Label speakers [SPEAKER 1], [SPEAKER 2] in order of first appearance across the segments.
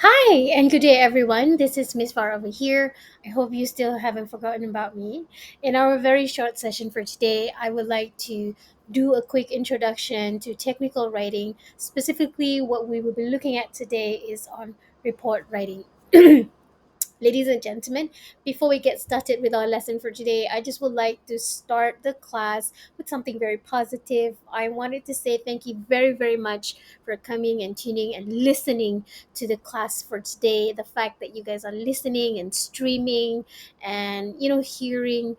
[SPEAKER 1] Hi and good day, everyone. This is Miss Far over here. I hope you still haven't forgotten about me. In our very short session for today, I would like to do a quick introduction to technical writing. Specifically, what we will be looking at today is on report writing. Ladies and gentlemen, before we get started with our lesson for today, I just would like to start the class with something very positive. I wanted to say thank you very, very much for coming and tuning and listening to the class for today. The fact that you guys are listening and streaming and, hearing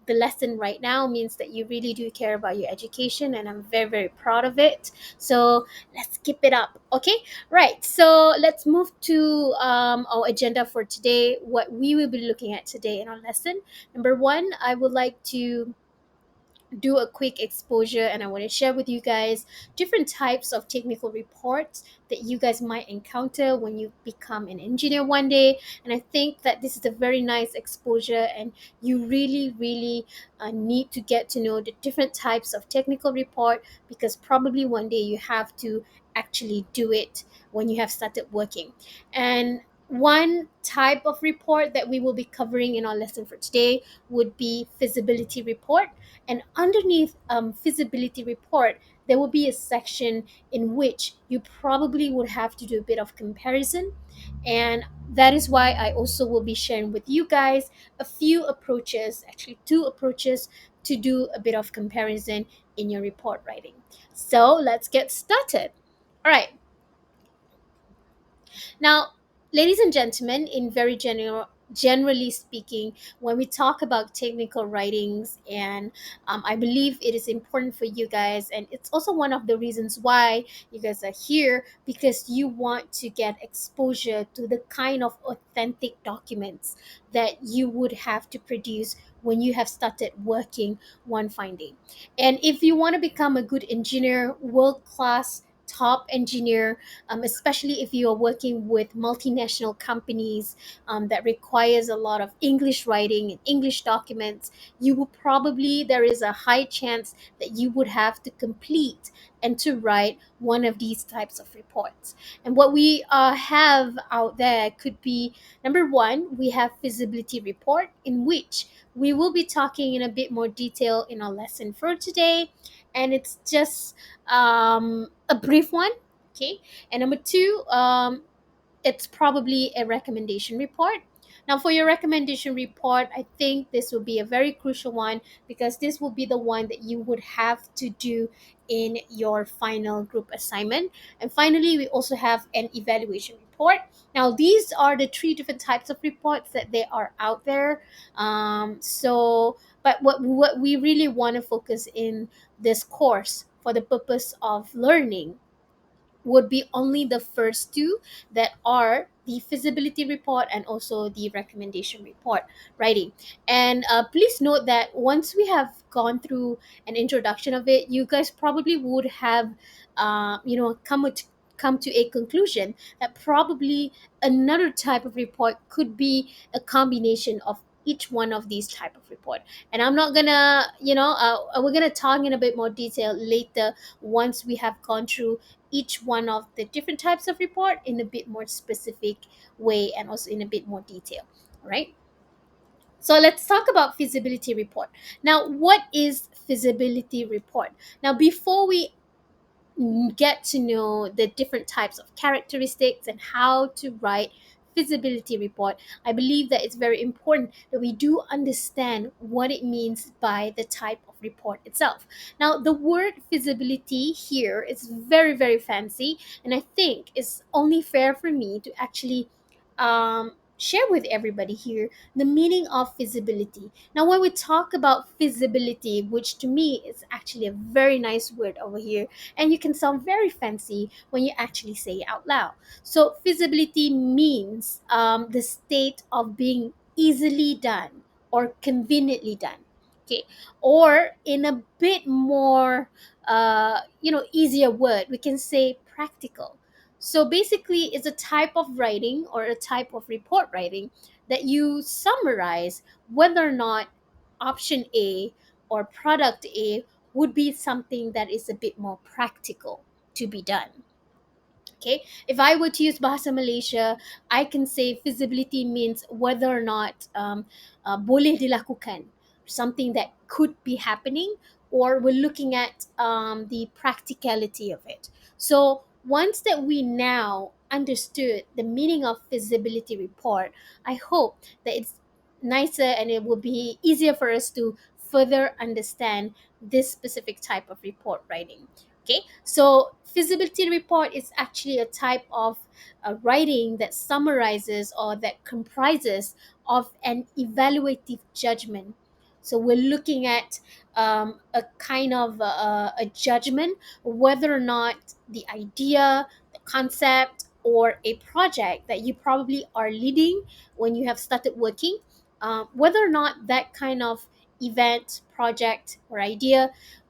[SPEAKER 1] the lesson right now means that you really do care about your education, and I'm very, very proud of it. So let's keep it up, okay? Right, so let's move to our agenda for today. What we will be looking at today in our lesson. Number one, I would like to do a quick exposure, and I want to share with you guys different types of technical reports that you guys might encounter when you become an engineer one day. And I think that this is a very nice exposure, and you really, really need to get to know the different types of technical report, because probably one day you have to actually do it when you have started working. And one type of report that we will be covering in our lesson for today would be feasibility report. And underneath feasibility report, there will be a section in which you probably would have to do a bit of comparison. And that is why I also will be sharing with you guys a few approaches, actually, two approaches to do a bit of comparison in your report writing. So let's get started. All right. Now, ladies and gentlemen, in very generally speaking, when we talk about technical writings, and I believe it is important for you guys, and it's also one of the reasons why you guys are here, because you want to get exposure to the kind of authentic documents that you would have to produce when you have started working one fine day. And if you want to become a good engineer, world class top engineer, especially if you are working with multinational companies that requires a lot of English writing and English documents, you will probably, there is a high chance that you would have to complete and to write one of these types of reports. And what we have out there could be, number one, we have feasibility report, in which we will be talking in a bit more detail in our lesson for today. And it's just a brief one. Okay. And number two, it's probably a recommendation report. Now, for your recommendation report, I think this will be a very crucial one, because this will be the one that you would have to do in your final group assignment. And finally, we also have an evaluation report. Now, these are the three different types of reports that they are out there. But what we really want to focus in this course for the purpose of learning would be only the first two, that are the feasibility report and also the recommendation report writing. And please note that once we have gone through an introduction of it, you guys probably would have come to a conclusion that probably another type of report could be a combination of each one of these type of report. And I'm not gonna, we're gonna talk in a bit more detail later, once we have gone through each one of the different types of report in a bit more specific way, and also in a bit more detail. All right. So let's talk about feasibility report. Now, what is feasibility report? Now, before we get to know the different types of characteristics and how to write feasibility report, I believe that it's very important that we do understand what it means by the type of report itself. Now, the word feasibility here is very, very fancy, and I think it's only fair for me to actually share with everybody here the meaning of feasibility. Now, when we talk about feasibility, which to me is actually a very nice word over here, and you can sound very fancy when you actually say it out loud. So, feasibility means the state of being easily done or conveniently done. Okay, or in a bit more, easier word, we can say practical. So basically, it's a type of writing or a type of report writing that you summarize whether or not option A or product A would be something that is a bit more practical to be done. Okay, if I were to use Bahasa Malaysia, I can say feasibility means whether or not boleh dilakukan, something that could be happening, or we're looking at the practicality of it. So once that we now understood the meaning of feasibility report, I hope that it's nicer and it will be easier for us to further understand this specific type of report writing. Okay, so feasibility report is actually a type of writing that summarizes or that comprises of an evaluative judgment. So we're looking at a kind of a judgment whether or not the idea, the concept, or a project that you probably are leading when you have started working, whether or not that kind of event, project, or idea,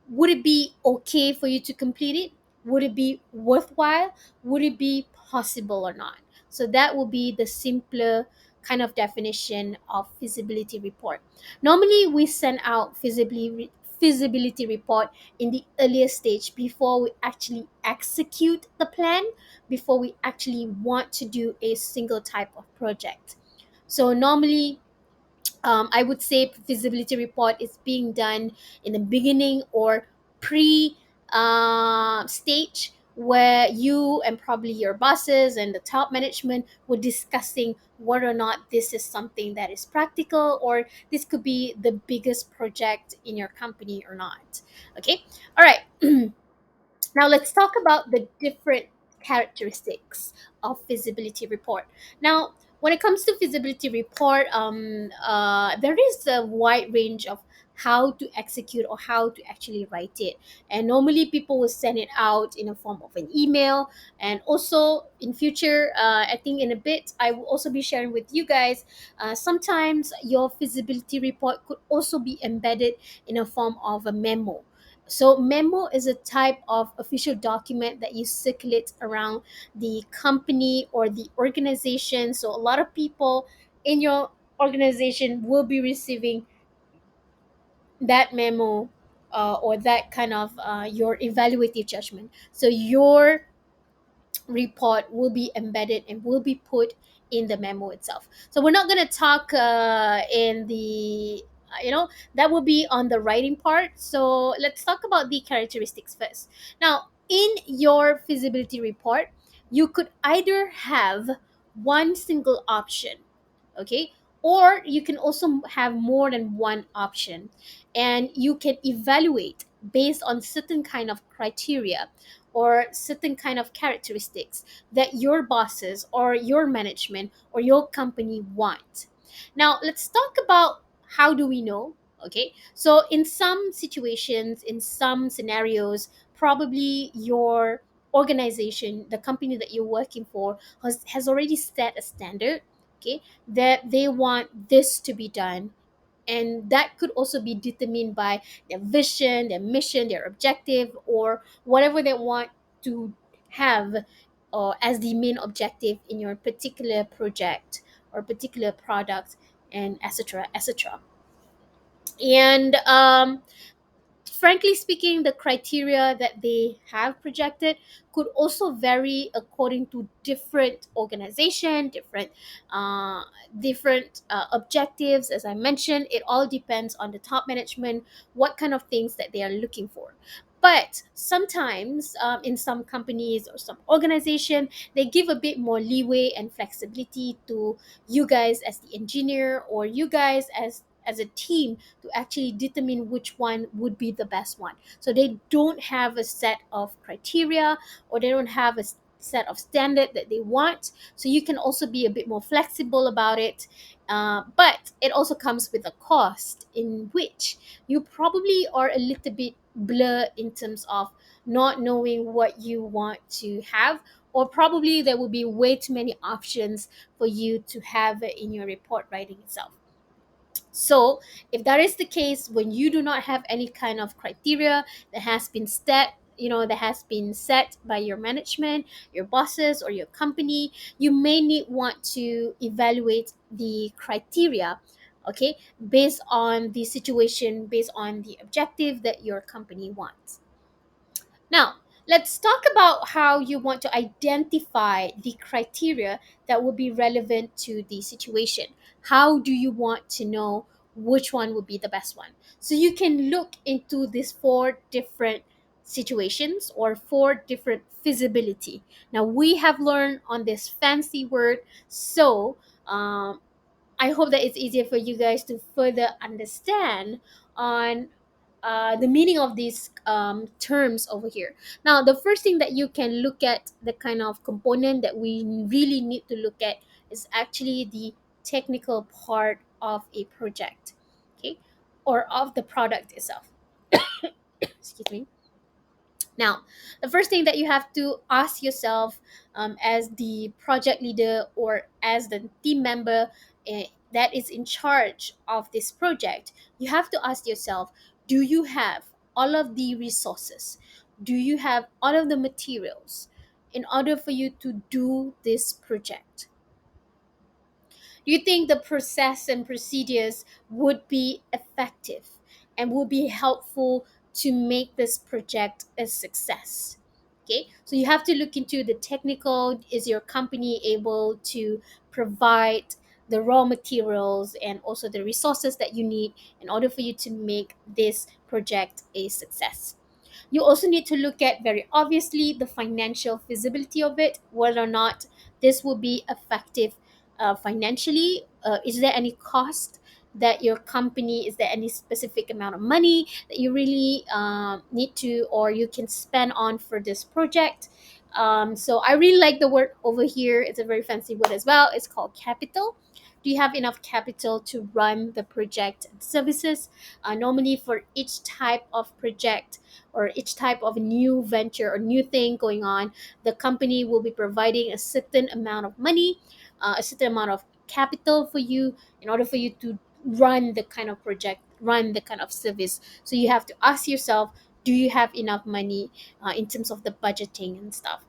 [SPEAKER 1] would it be okay for you to complete it? Would it be worthwhile? Would it be possible or not? So that will be the simpler kind of definition of feasibility report. Normally, we send out feasibility report in the earlier stage before we actually execute the plan, before we actually want to do a single type of project. So normally, I would say feasibility report is being done in the beginning or pre stage, where you and probably your bosses and the top management were discussing whether or not this is something that is practical, or this could be the biggest project in your company or not. Okay, all right. Now let's talk about the different characteristics of feasibility report. Now, when it comes to feasibility report, there is a wide range of how to execute or how to actually write it. And normally people will send it out in a form of an email. And also in future, I think in a bit, I will also be sharing with you guys. Sometimes your feasibility report could also be embedded in a form of a memo. So memo is a type of official document that you circulate around the company or the organization. So a lot of people in your organization will be receiving that memo, or that kind of your evaluative judgment. So your report will be embedded and will be put in the memo itself. So we're not going to talk in the that will be on the writing part. So let's talk about the characteristics first. Now, in your feasibility report, you could either have one single option, okay, or you can also have more than one option, and you can evaluate based on certain kind of criteria or certain kind of characteristics that your bosses or your management or your company want. Now let's talk about how do we know. Okay, so in some situations, in some scenarios, probably your organization, the company that you're working for, has already set a standard, okay, that they want this to be done. And that could also be determined by their vision, their mission, their objective, or whatever they want to have as the main objective in your particular project or particular product, and etc etc. And frankly speaking, the criteria that they have projected could also vary according to different organization, uh, different objectives. As I mentioned, it all depends on the top management, what kind of things that they are looking for. But sometimes, in some companies or some organization, they give a bit more leeway and flexibility to you guys as the engineer, or you guys as a team, to actually determine which one would be the best one. So they don't have a set of criteria, or they don't have a set of standard that they want. So you can also be a bit more flexible about it. But it also comes with a cost, in which you probably are a little bit blur in terms of not knowing what you want to have, or probably there will be way too many options for you to have in your report writing itself. So, if that is the case, when you do not have any kind of criteria that has been that has been set by your management, your bosses, or your company, you may need want to evaluate the criteria, okay, based on the situation, based on the objective that your company wants. Now, Let's talk about how you want to identify the criteria that will be relevant to the situation. How do you want to know which one would be the best one? So you can look into these four different situations or four different feasibility. Now we have learned on this fancy word, so I hope that it's easier for you guys to further understand on the meaning of these terms over here. Now, the first thing that you can look at, the kind of component that we really need to look at, is actually the technical part of a project, okay, or of the product itself. Excuse me. Now, the first thing that you have to ask yourself, as the project leader or as the team member that is in charge of this project, you have to ask yourself, do you have all of the resources? Do you have all of the materials in order for you to do this project? Do you think the process and procedures would be effective and will be helpful to make this project a success? Okay, so you have to look into the technical. Is your company able to provide the raw materials and also the resources that you need in order for you to make this project a success? You also need to look at, very obviously, the financial feasibility of it, whether or not this will be effective financially. Is there any cost that your company, is there any specific amount of money that you really need to or you can spend on for this project? So I really like the word over here. It's a very fancy word as well. It's called capital. Do you have enough capital to run the project and services? Normally, for each type of project or each type of new venture or new thing going on, the company will be providing a certain amount of money, a certain amount of capital for you in order for you to run the kind of project, run the kind of service. So you have to ask yourself, do you have enough money in terms of the budgeting and stuff?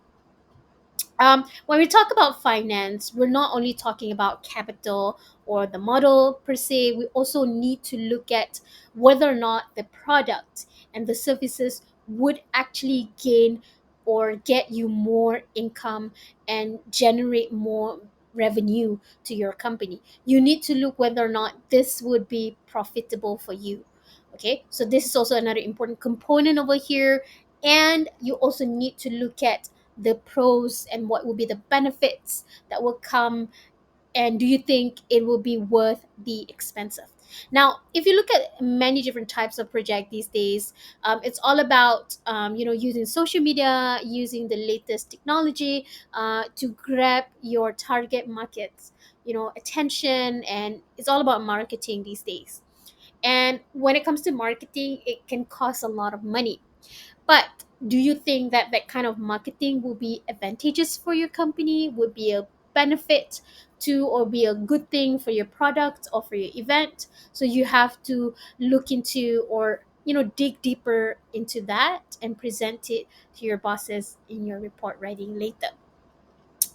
[SPEAKER 1] When we talk about finance, we're not only talking about capital or the model per se, we also need to look at whether or not the product and the services would actually gain or get you more income and generate more revenue to your company. You need to look whether or not this would be profitable for you. Okay, so this is also another important component over here. And you also need to look at the pros and what will be the benefits that will come, and do you think it will be worth the expensive? Now, if you look at many different types of project these days, it's all about using social media, using the latest technology to grab your target markets attention, and it's all about marketing these days. And when it comes to marketing, it can cost a lot of money. But do you think that that kind of marketing will be advantageous for your company, would be a benefit to or be a good thing for your product or for your event? So you have to look into or dig deeper into that and present it to your bosses in your report writing later.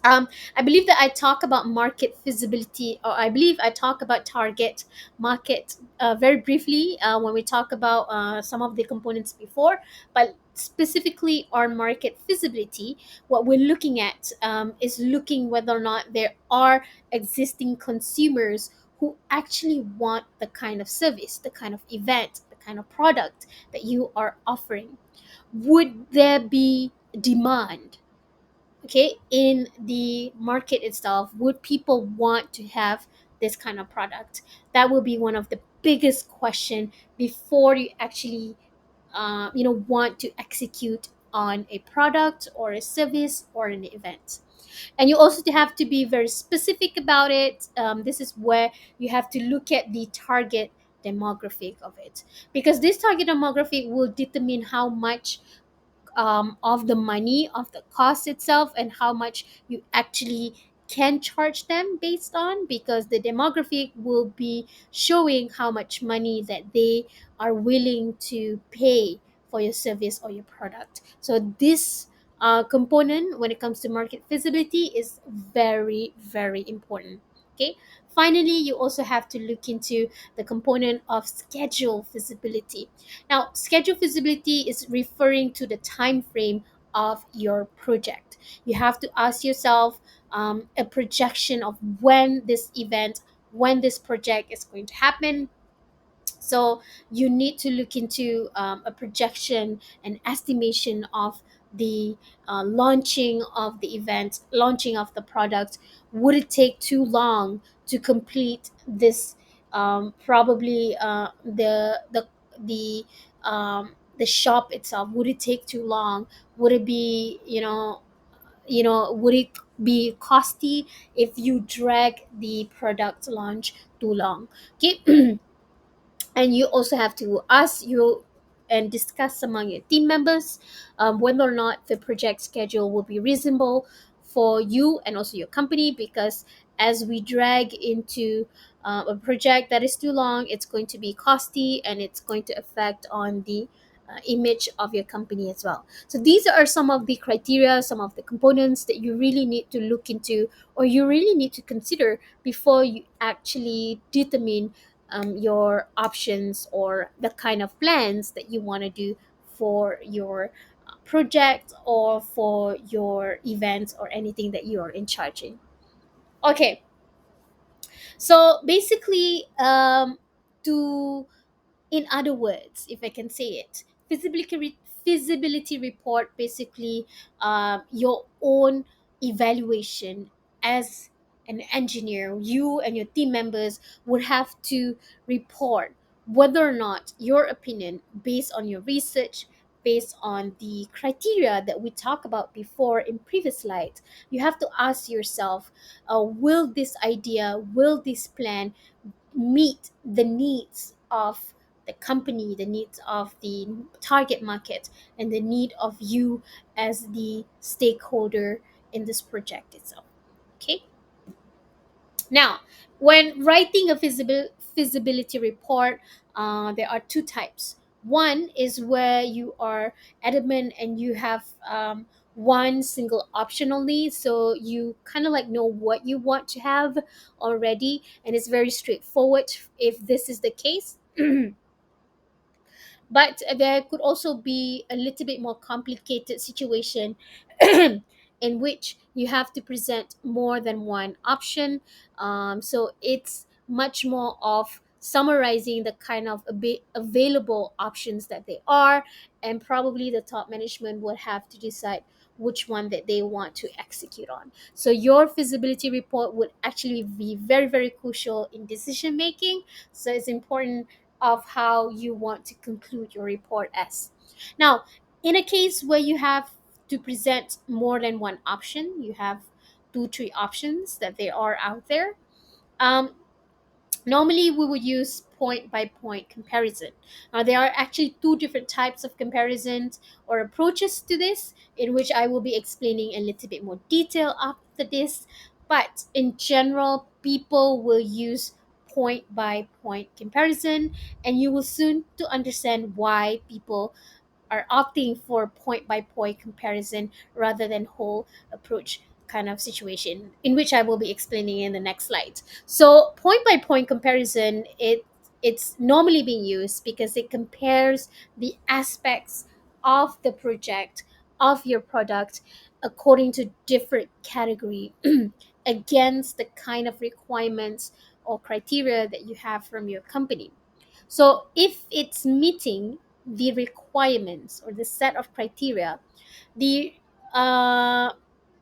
[SPEAKER 1] I believe that I talk about market feasibility, or I believe I talk about target market very briefly when we talk about some of the components before, but specifically on market feasibility, what we're looking at is looking whether or not there are existing consumers who actually want the kind of service, the kind of event, the kind of product that you are offering. Would there be demand, okay, in the market itself? Would people want to have this kind of product? That will be one of the biggest question before you actually want to execute on a product or a service or an event. And you also have to be very specific about it. This is where you have to look at the target demographic of it, because this target demographic will determine how much of the money of the cost itself and how much you actually can charge them based on, because the demographic will be showing how much money that they are willing to pay for your service or your product. So this component when it comes to market feasibility is very, very important. Okay, finally, you also have to look into the component of schedule feasibility. Now, schedule feasibility is referring to the time frame of your project. You have to ask yourself a projection of when this project is going to happen. So you need to look into a projection and estimation of the launching of the event, launching of the product. Would it take too long to complete this? Probably the shop itself. Would it take too long? Would it be would it be costly if you drag the product launch too long? Okay. And you also have to ask you and discuss among your team members whether or not the project schedule will be reasonable for you and also your company, because as we drag into a project that is too long, it's going to be costly and it's going to affect on the image of your company as well. So these are some of the criteria, some of the components that you really need to look into, or you really need to consider before you actually determine your options or the kind of plans that you want to do for your project or for your events or anything that you are in charge in. Okay, so basically, to in other words, if I can say it, feasibility report basically your own evaluation as an engineer. You and your team members would have to report whether or not your opinion, based on your research, based on the criteria that we talked about before in previous slides, you have to ask yourself, will this plan meet the needs of the company, the needs of the target market, and the need of you as the stakeholder in this project itself. Okay. Now, when writing a feasibility report, there are two types. One is where you are adamant and you have one single option only, so you kind of like know what you want to have already, and it's very straightforward if this is the case. But there could also be a little bit more complicated situation in which you have to present more than one option. So it's much more of summarizing the kind of available options that they are, and probably the top management would have to decide which one that they want to execute on. So your feasibility report would actually be very, very crucial in decision making. So it's important of how you want to conclude your report as. Now, in a case where you have to present more than one option, you have two, three options that they are out there. Um, Normally, we would use point by point comparison. Now, there are actually two different types of comparisons or approaches to this, in which I will be explaining a little bit more detail after this. But in general, people will use point by point comparison, and you will soon to understand why people are opting for point by point comparison rather than whole approach kind of situation, in which I will be explaining in the next slide. So point by point comparison, it's normally being used because it compares the aspects of the project, of your product, according to different category against the kind of requirements or criteria that you have from your company. So if it's meeting the requirements or the set of criteria, the uh,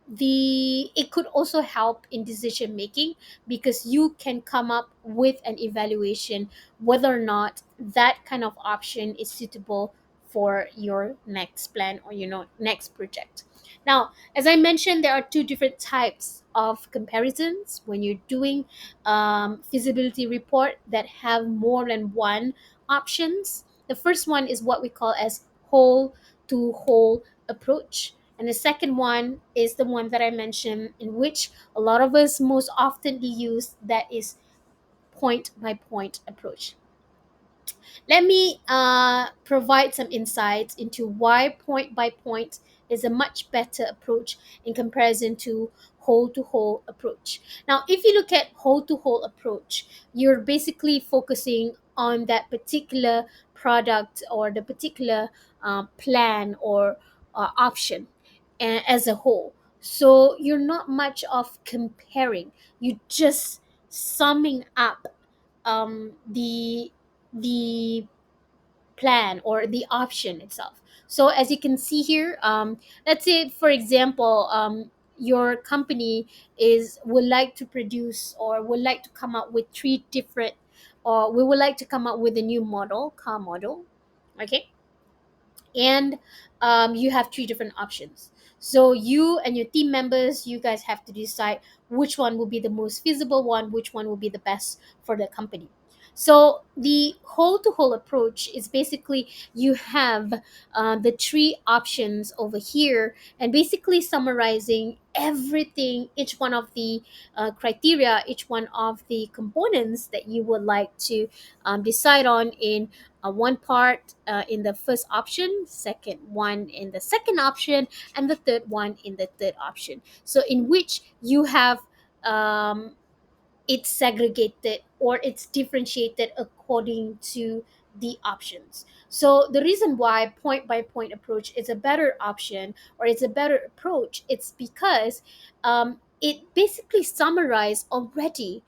[SPEAKER 1] it could also help in decision making, because you can come up with an evaluation whether or not that kind of option is suitable for your next plan or next project. Now, as I mentioned, there are two different types of comparisons when you're doing feasibility report that have more than one options. The first one is what we call as whole to whole approach, and the second one is the one that I mentioned, in which a lot of us most often use, that is point by point approach. Let me provide some insights into why point by point is a much better approach in comparison to whole to whole approach. Now, if you look at whole to whole approach, you're basically focusing on that particular product or the particular plan or option. as a whole. So you're not much of comparing. You just summing up the plan or the option itself. So as you can see here, let's say for example, your company is would like to produce or would like to come up with three different, or we would like to come up with a new model, car model, okay, and you have three different options. So you and your team members, you guys have to decide which one will be the most feasible one, which one will be the best for the company. So the whole to whole approach is basically you have the three options over here, and basically summarizing everything, each one of the criteria, each one of the components that you would like to decide on in one part in the first option, second one in the second option, and the third one in the third option. So in which you have um, it's segregated or it's differentiated according to the options. So the reason why point by point approach is a better option or it's a better approach, it's because it basically summarized already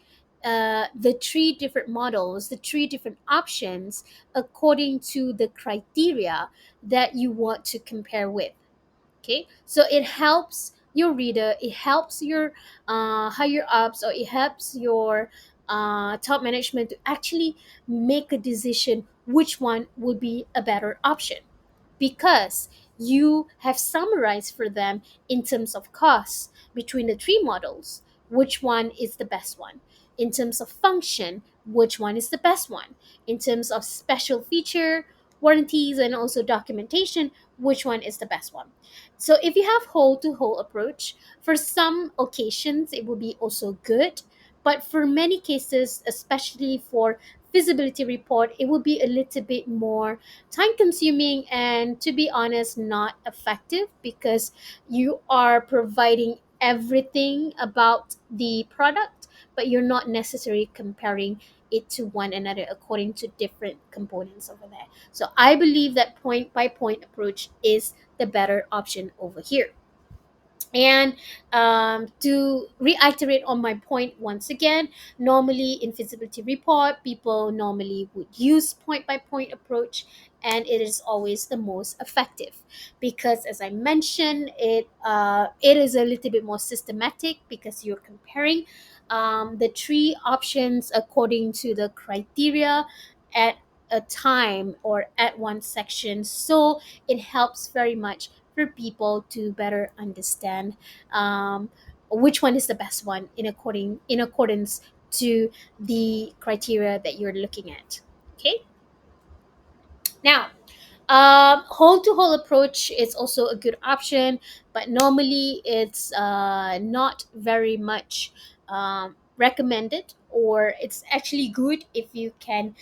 [SPEAKER 1] the three different models, the three different options according to the criteria that you want to compare with. Okay, so it helps your reader, it helps your higher ups, or it helps your top management to actually make a decision which one would be a better option, because you have summarized for them in terms of cost between the three models which one is the best one, in terms of function which one is the best one, in terms of special feature, warranties, and also documentation, which one is the best one. So if you have whole to whole approach, for some occasions it will be also good, but for many cases, especially for feasibility report, it will be a little bit more time consuming and, to be honest, not effective, because you are providing everything about the product, but you're not necessarily comparing it to one another according to different components over there. So I believe that point by point approach is the better option over here. And to reiterate on my point once again, normally in feasibility report, people normally would use point by point approach, and it is always the most effective because, as I mentioned, it is a little bit more systematic because you're comparing the three options according to the criteria at a time or at one section. So it helps very much for people to better understand um, which one is the best one in accordance to the criteria that you're looking at. Okay, now whole to whole approach is also a good option, but normally it's not very much recommended, or it's actually good if you can,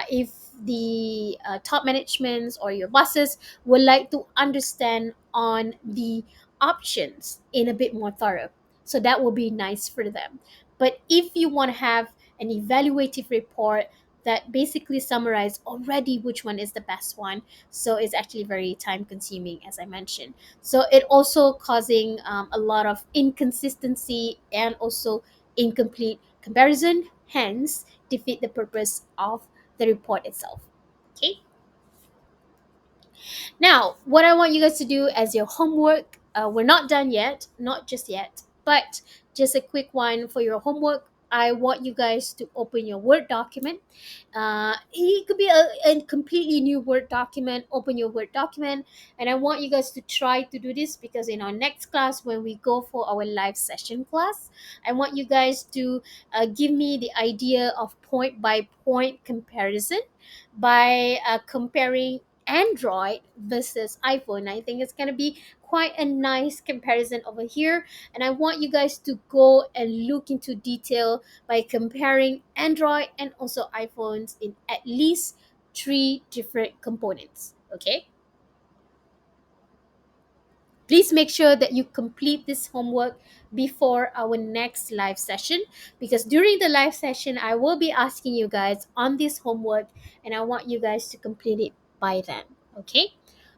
[SPEAKER 1] if the top managements or your bosses would like to understand on the options in a bit more thorough. So that will be nice for them. But if you want to have an evaluative report that basically summarize already which one is the best one, so it's actually very time consuming, as I mentioned. So it also causing a lot of inconsistency and also incomplete comparison, hence defeat the purpose of the report itself. Okay, now, what I want you guys to do as your homework, we're not done yet, not just yet, but just a quick one for your homework. I want you guys to open your Word document. It could be a completely new Word document. Open your Word document, and I want you guys to try to do this because in our next class, when we go for our live session class, I want you guys to give me the idea of point by point comparison by comparing Android versus iPhone. I think it's going to be quite a nice comparison over here. And I want you guys to go and look into detail by comparing Android and also iPhones in at least three different components. Okay? Please make sure that you complete this homework before our next live session, because during the live session I will be asking you guys on this homework and I want you guys to complete it by then. Okay,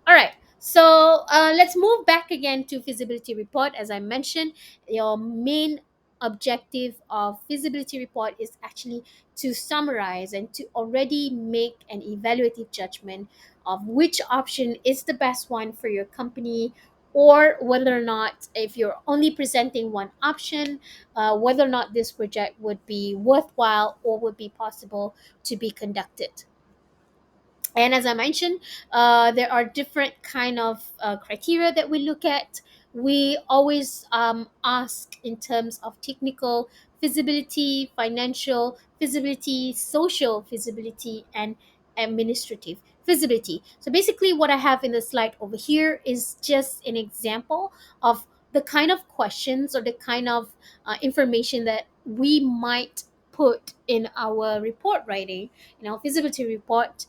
[SPEAKER 1] all right, So let's move back again to feasibility report. As I mentioned, your main objective of feasibility report is actually to summarize and to already make an evaluative judgment of which option is the best one for your company, or whether or not, if you're only presenting one option, whether or not this project would be worthwhile or would be possible to be conducted. And as I mentioned, there are different kind of criteria that we look at. We always ask in terms of technical feasibility, financial feasibility, social feasibility, and administrative feasibility. So basically what I have in the slide over here is just an example of the kind of questions or the kind of information that we might put in our report writing, in our feasibility report,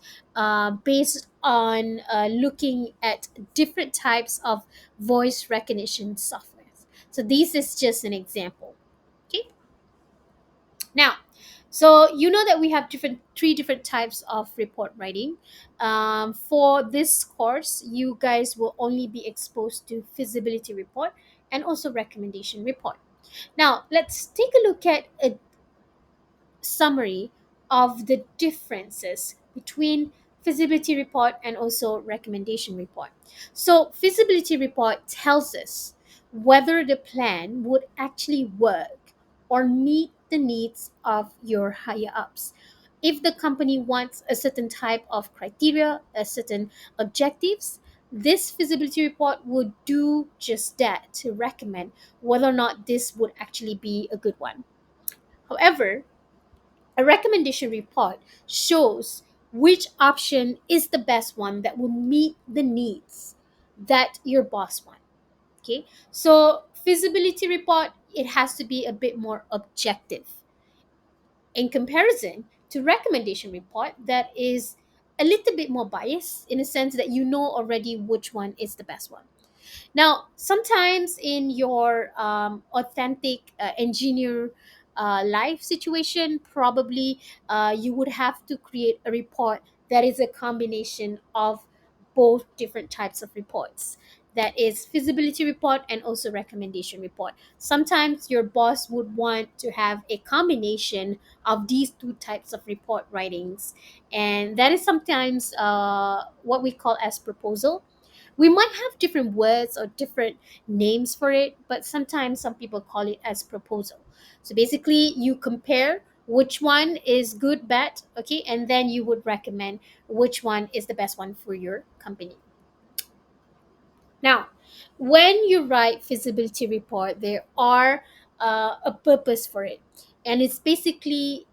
[SPEAKER 1] based on looking at different types of voice recognition software. So this is just an example. Okay. Now, so you know that we have three different types of report writing. For this course, you guys will only be exposed to feasibility report and also recommendation report. Now, let's take a look at a summary of the differences between feasibility report and also recommendation report. So, feasibility report tells us whether the plan would actually work or meet the needs of your higher ups. If the company wants a certain type of criteria, a certain objectives, this feasibility report would do just that to recommend whether or not this would actually be a good one. However, a recommendation report shows which option is the best one that will meet the needs that your boss want. Okay, so feasibility report, it has to be a bit more objective in comparison to recommendation report that is a little bit more biased, in a sense that you know already which one is the best one. Now, sometimes in your authentic engineer life situation, probably you would have to create a report that is a combination of both different types of reports. That is feasibility report and also recommendation report. Sometimes your boss would want to have a combination of these two types of report writings, and that is sometimes what we call as proposal. We might have different words or different names for it, but sometimes some people call it as proposal. So basically, you compare which one is good, bad, okay, and then you would recommend which one is the best one for your company. Now, when you write feasibility report, there are a purpose for it, and it's basically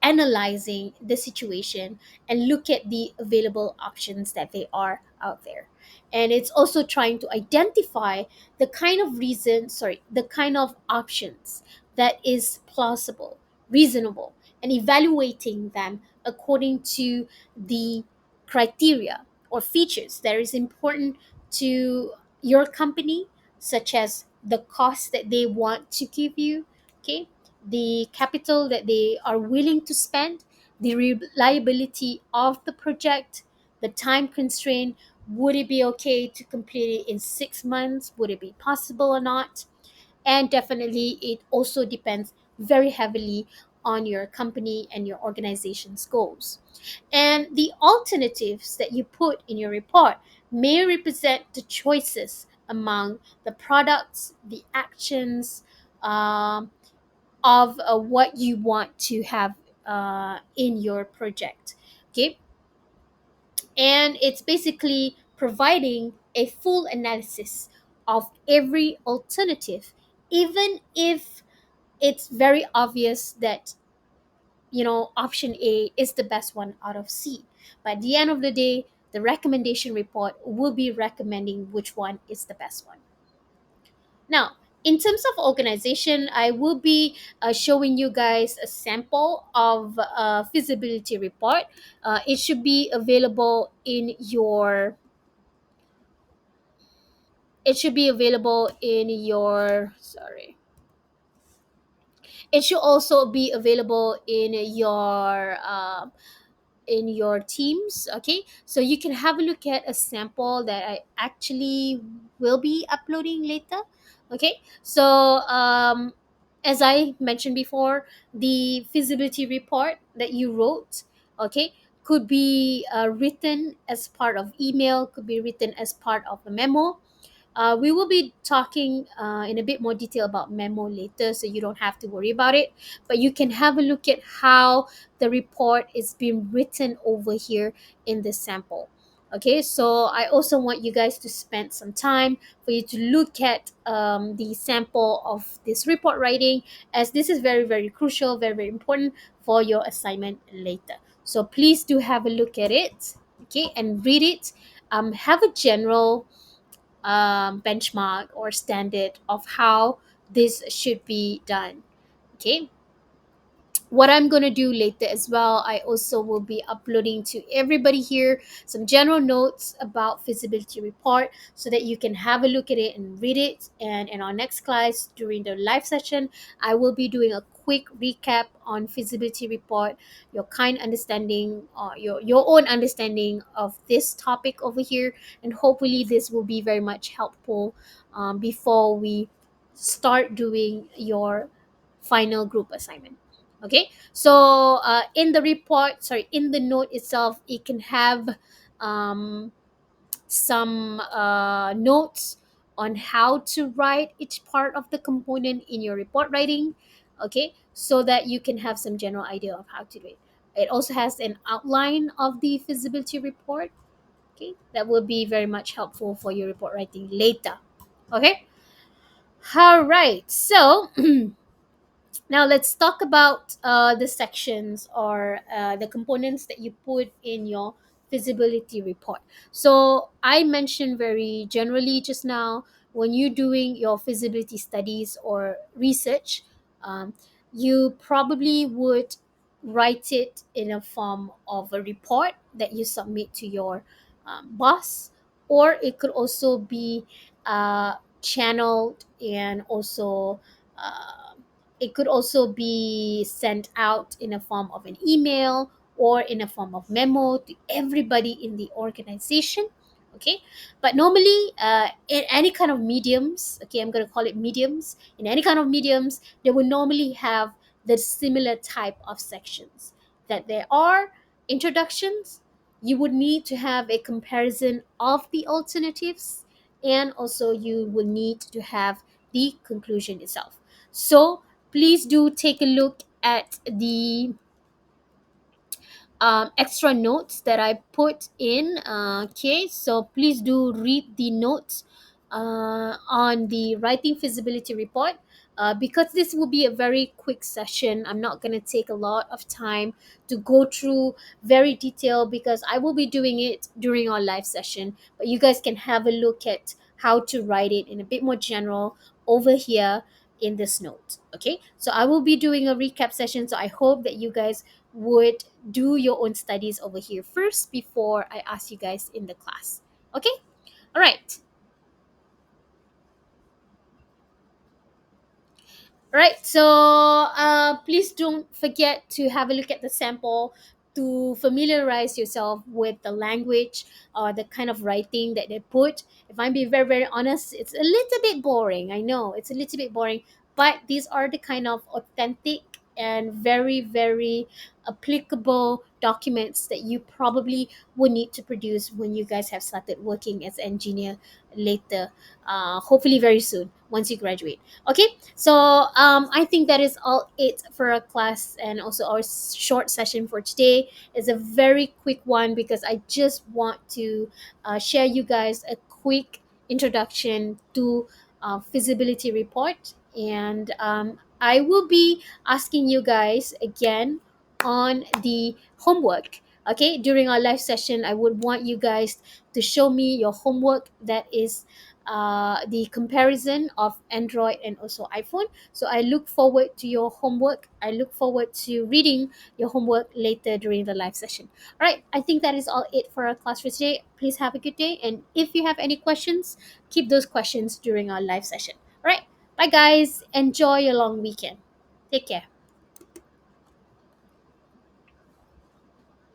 [SPEAKER 1] analyzing the situation and look at the available options that they are out there. And it's also trying to identify the kind of the kind of options that is plausible, reasonable, and evaluating them according to the criteria or features that is important to your company, such as the cost that they want to give you, okay, the capital that they are willing to spend, the reliability of the project, the time constraint. Would it be okay to complete it in 6 months? Would it be possible or not? And definitely, it also depends very heavily on your company and your organization's goals. And the alternatives that you put in your report may represent the choices among the products, the actions, of what you want to have in your project. Okay, and it's basically providing a full analysis of every alternative, even if it's very obvious that option A is the best one out of C. But at the end of the day, the recommendation report will be recommending which one is the best one. Now, in terms of organization, I will be showing you guys a sample of a feasibility report. It should be available in your. It should be available in your. Sorry. It should also be available in your in your teams. Okay, so you can have a look at a sample that I actually will be uploading later. Okay, so as I mentioned before, the feasibility report that you wrote, okay, could be written as part of email, could be written as part of a memo. We will be talking in a bit more detail about memo later, so you don't have to worry about it. But you can have a look at how the report is being written over here in this sample. Okay, so I also want you guys to spend some time for you to look at the sample of this report writing, as this is very, very crucial, very, very important for your assignment later. So please do have a look at it, okay, and read it. Have a general benchmark or standard of how this should be done. Okay, what I'm going to do later as well, I also will be uploading to everybody here some general notes about feasibility report so that you can have a look at it and read it. And in our next class during the live session, I will be doing a quick recap on feasibility report, your kind understanding, your own understanding of this topic over here, and hopefully this will be very much helpful before we start doing your final group assignment. Okay, so in the report, sorry, in the note itself, it can have some notes on how to write each part of the component in your report writing. Okay, so that you can have some general idea of how to do it. It also has an outline of the feasibility report. Okay, that will be very much helpful for your report writing later. Okay, all right, so now let's talk about the sections or the components that you put in your feasibility report. So I mentioned very generally just now, when you're doing your feasibility studies or research, um, you probably would write it in a form of a report that you submit to your boss, or it could also be channeled and also it could also be sent out in a form of an email or in a form of memo to everybody in the organization. Okay, but normally in any kind of mediums, okay, I'm going to call it mediums, in any kind of mediums, they will normally have the similar type of sections, that there are introductions, you would need to have a comparison of the alternatives, and also you will need to have the conclusion itself. So please do take a look at the extra notes that I put in. Okay, so please do read the notes on the writing feasibility report. Because this will be a very quick session, I'm not going to take a lot of time to go through very detailed, because I will be doing it during our live session. But you guys can have a look at how to write it in a bit more general over here in this note. Okay, so I will be doing a recap session. So I hope that you guys would do your own studies over here first before I ask you guys in the class. Okay? All right. Right, so please don't forget to have a look at the sample to familiarize yourself with the language or the kind of writing that they put. If I'm being very, very honest, it's a little bit boring. I know it's a little bit boring, but these are the kind of authentic and very, very applicable documents that you probably would need to produce when you guys have started working as engineer later, hopefully very soon once you graduate. Okay, so I think that is all it for our class, and also our short session for today is a very quick one, because I just want to share you guys a quick introduction to feasibility report. And I will be asking you guys again on the homework. Okay, during our live session, I would want you guys to show me your homework, that is the comparison of Android and also iPhone. So I look forward to your homework. I look forward to reading your homework later during the live session. All right, I think that is all it for our class for today. Please have a good day. And if you have any questions, keep those questions during our live session. All right, bye guys. Enjoy your long weekend. Take care.